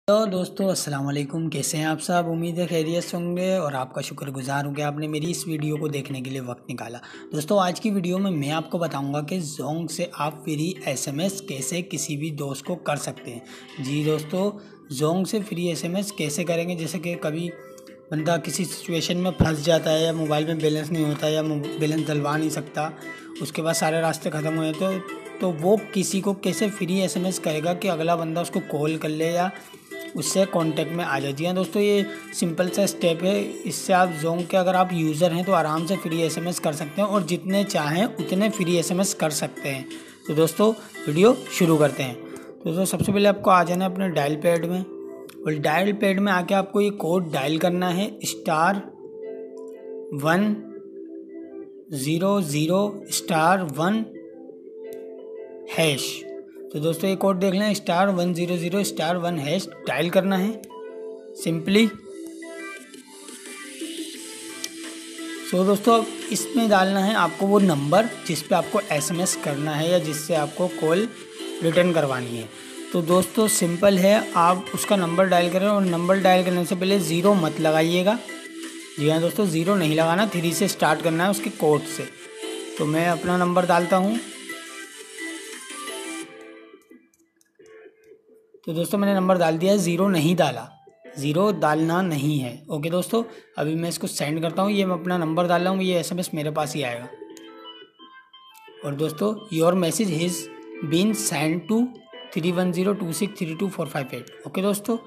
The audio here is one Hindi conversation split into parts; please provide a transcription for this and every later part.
तो दोस्तों अस्सलाम वालेकुम, कैसे हैं आप सब। उम्मीद है खैरियत से होंगे और आपका शुक्रगुजार हूँ कि आपने मेरी इस वीडियो को देखने के लिए वक्त निकाला। दोस्तों आज की वीडियो में मैं आपको बताऊंगा कि जोंग से आप फ्री एसएमएस कैसे किसी भी दोस्त को कर सकते हैं। जी दोस्तों, जोंग से फ्री एसएमएस कैसे करेंगे। जैसे कि कभी बंदा किसी सिचुएशन में फंस जाता है या मोबाइल में बैलेंस नहीं होता या बैलेंस डलवा नहीं सकता, उसके बाद सारे रास्ते ख़त्म हो जाते तो वो किसी को कैसे फ्री एसएमएस करेगा कि अगला बंदा उसको कॉल कर ले या उससे कांटेक्ट में आ जाए। जी हाँ दोस्तों, ये सिंपल सा स्टेप है। इससे आप जोंग के अगर आप यूज़र हैं तो आराम से फ्री एसएमएस कर सकते हैं और जितने चाहें उतने फ्री एसएमएस कर सकते हैं। तो दोस्तों वीडियो शुरू करते हैं। तो दोस्तों सबसे पहले आपको आ जाना है अपने डायल पैड में और डायल पैड में आके आपको ये कोड डायल करना है *100*1#। तो दोस्तों ये कोड देख लें, *100*1#, डायल करना है सिंपली। सो दोस्तों अब इसमें डालना है आपको वो नंबर जिस पे आपको एसएमएस करना है या जिससे आपको कॉल रिटर्न करवानी है। तो दोस्तों सिंपल है, आप उसका नंबर डायल करें और नंबर डायल करने से पहले ज़ीरो मत लगाइएगा। जी हाँ दोस्तों, ज़ीरो नहीं लगाना, 3 से स्टार्ट करना है उसके कोड से। तो मैं अपना नंबर डालता हूँ। तो दोस्तों मैंने नंबर डाल दिया है, ज़ीरो नहीं डाला, ज़ीरो डालना नहीं है। ओके दोस्तों, अभी मैं इसको सेंड करता हूँ। ये मैं अपना नंबर डाल रहा हूँ, ये एसएमएस मेरे पास ही आएगा। और दोस्तों your message is been send to 3102632458। Okay दोस्तों,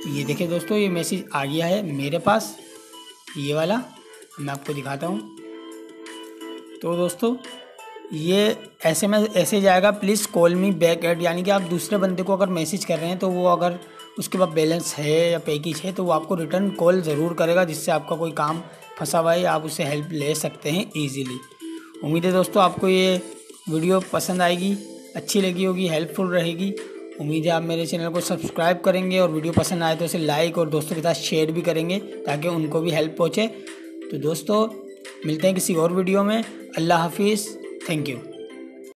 ये देखिए दोस्तों, ये मैसेज आ गया है मेरे पास, ये वाला मैं आपको दिखाता हूँ। तो दोस्तों ये एसएमएस ऐसे जाएगा, please call me back at, यानी कि आप दूसरे बंदे को अगर मैसेज कर रहे हैं तो वो अगर उसके पास बैलेंस है या पैकेज है तो वो आपको रिटर्न कॉल ज़रूर करेगा, जिससे आपका कोई काम फंसा हुआ है आप उससे हेल्प ले सकते हैं ईजीली। उम्मीद है दोस्तों आपको ये वीडियो पसंद आएगी, अच्छी लगी होगी, हेल्पफुल रहेगी। उम्मीद है आप मेरे चैनल को सब्सक्राइब करेंगे और वीडियो पसंद आए तो उसे लाइक और दोस्तों के साथ शेयर भी करेंगे ताकि उनको भी हेल्प पहुँचे। तो दोस्तों मिलते हैं किसी और वीडियो में। अल्लाह हाफिज़, थैंक यू।